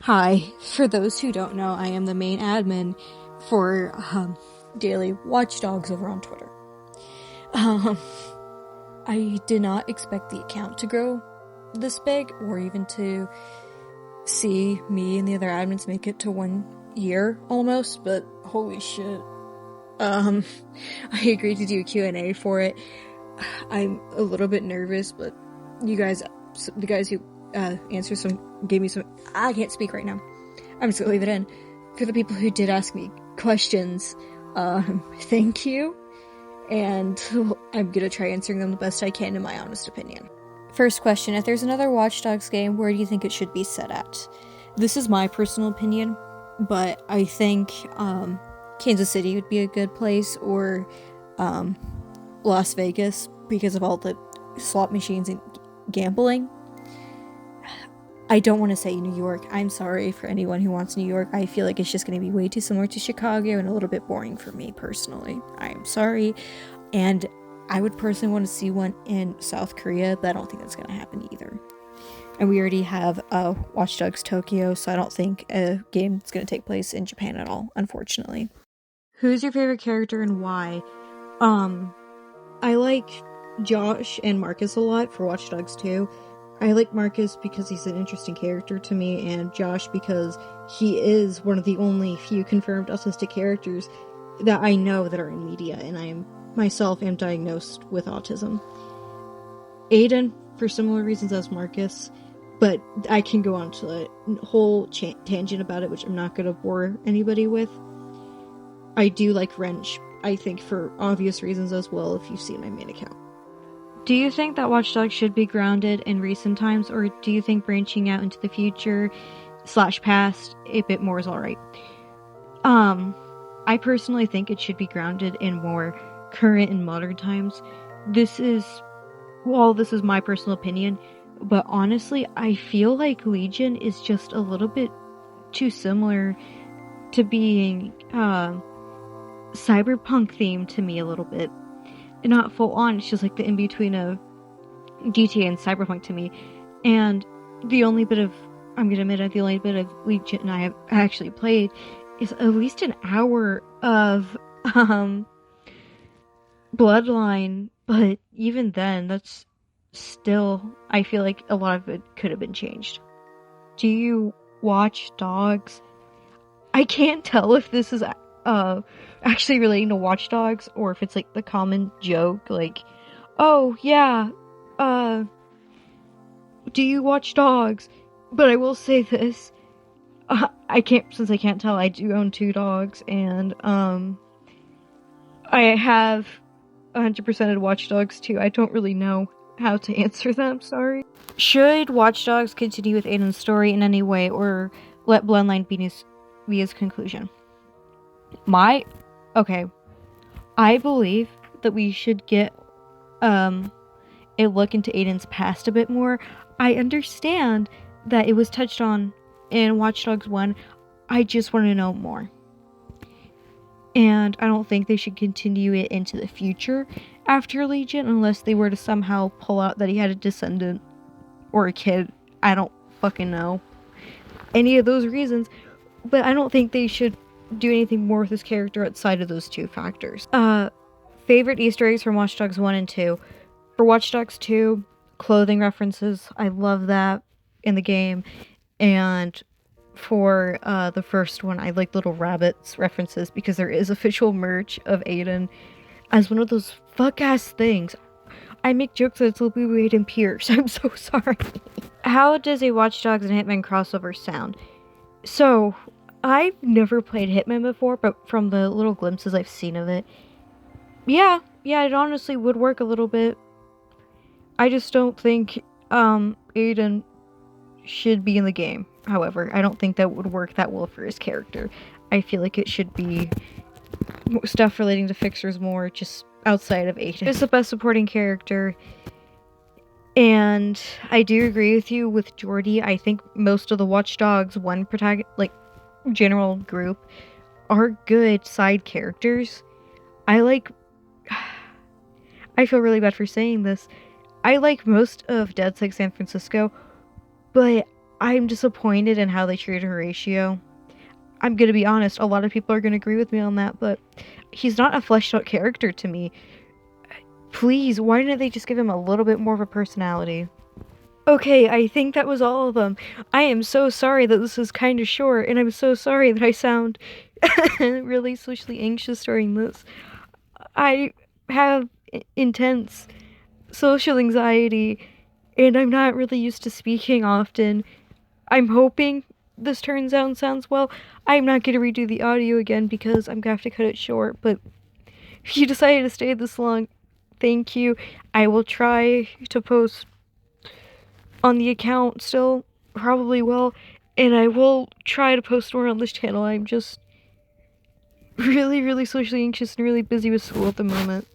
Hi, for those who don't know, I am the main admin for Dailywatchdogs over on Twitter. Um, I did not expect the account to grow this big, or even to see me and the other admins make it to 1 year almost, but holy shit. I agreed to do a Q and A for it. I'm a little bit nervous, but the guys who gave me some, I can't speak right now. I'm just gonna leave it in. For the people who did ask me questions, thank you. And I'm gonna try answering them the best I can in my honest opinion. First question, if there's another Watch Dogs game, where do you think it should be set at? This is my personal opinion, but I think Kansas City would be a good place, or Las Vegas, because of all the slot machines and gambling. I don't want to say New York. I'm sorry for anyone who wants New York. I feel like it's just going to be way too similar to Chicago and a little bit boring for me personally. I'm sorry. And I would personally want to see one in South Korea, but I don't think that's going to happen either. And we already have Watch Dogs Tokyo, so I don't think a game is going to take place in Japan at all, unfortunately. Who's your favorite character and why? I like Josh and Marcus a lot for Watch Dogs 2. I like Marcus because he's an interesting character to me, and Josh because he is one of the only few confirmed autistic characters that I know that are in media, and I myself am diagnosed with autism. Aiden, for similar reasons as Marcus, but I can go on to a whole tangent about it, which I'm not going to bore anybody with. I do like Wrench, I think for obvious reasons as well, if you've seen my main account. Do you think that Watch Dogs should be grounded in recent times, or do you think branching out into the future / past a bit more is alright? I personally think it should be grounded in more current and modern times. This is my personal opinion, but honestly, I feel like Legion is just a little bit too similar to being cyberpunk themed to me a little bit. Not full on, it's just like the in-between of GTA and cyberpunk to me. And the only bit of Legion I have actually played is at least an hour of Bloodline, but even then, that's still, I feel like a lot of it could have been changed. Do you watch dogs? I can't tell if this is actually relating to Watch Dogs, or if it's like the common joke, like, oh yeah, do you watch dogs? But I will say this, I can't tell, I do own 2 dogs, and I have 100%ed Watch Dogs too. I don't really know how to answer them, sorry. Should Watch Dogs continue with Aiden's story in any way, or let Bloodline be his conclusion? I believe that we should get a look into Aiden's past a bit more. I understand that it was touched on in Watch Dogs 1. I just want to know more. And I don't think they should continue it into the future after Legion, unless they were to somehow pull out that he had a descendant or a kid. I don't fucking know any of those reasons, but I don't think they should do anything more with this character outside of those 2 factors. Favorite Easter eggs from Watch Dogs 1 and 2. For Watch Dogs 2, clothing references. I love that in the game. And for the first one, I like little rabbits references, because there is official merch of Aiden as one of those fuck-ass things. I make jokes that it's Little Boo Aiden Pierce. I'm so sorry. How does a Watch Dogs and Hitman crossover sound? So, I've never played Hitman before, but from the little glimpses I've seen of it, yeah, it honestly would work a little bit. I just don't think Aiden should be in the game. However, I don't think that would work that well for his character. I feel like it should be stuff relating to Fixers more, just outside of Aiden. He's the best supporting character. And I do agree with you with Jordy. I think most of the Watch Dogs 1 general group are good side characters. I feel really bad for saying this. I like most of Dead Like San Francisco, but I'm disappointed in how they treated Horatio. I'm gonna be honest, a lot of people are gonna agree with me on that, but he's not a fleshed out character to me. Please, why didn't they just give him a little bit more of a personality? Okay, I think that was all of them. I am so sorry that this is kind of short, and I'm so sorry that I sound really socially anxious during this. I have intense social anxiety, and I'm not really used to speaking often. I'm hoping this turns out and sounds well. I'm not going to redo the audio again because I'm going to have to cut it short, but if you decided to stay this long, thank you. I will try to post on the account still, probably will, and I will try to post more on this channel. I'm just really, really socially anxious and really busy with school at the moment.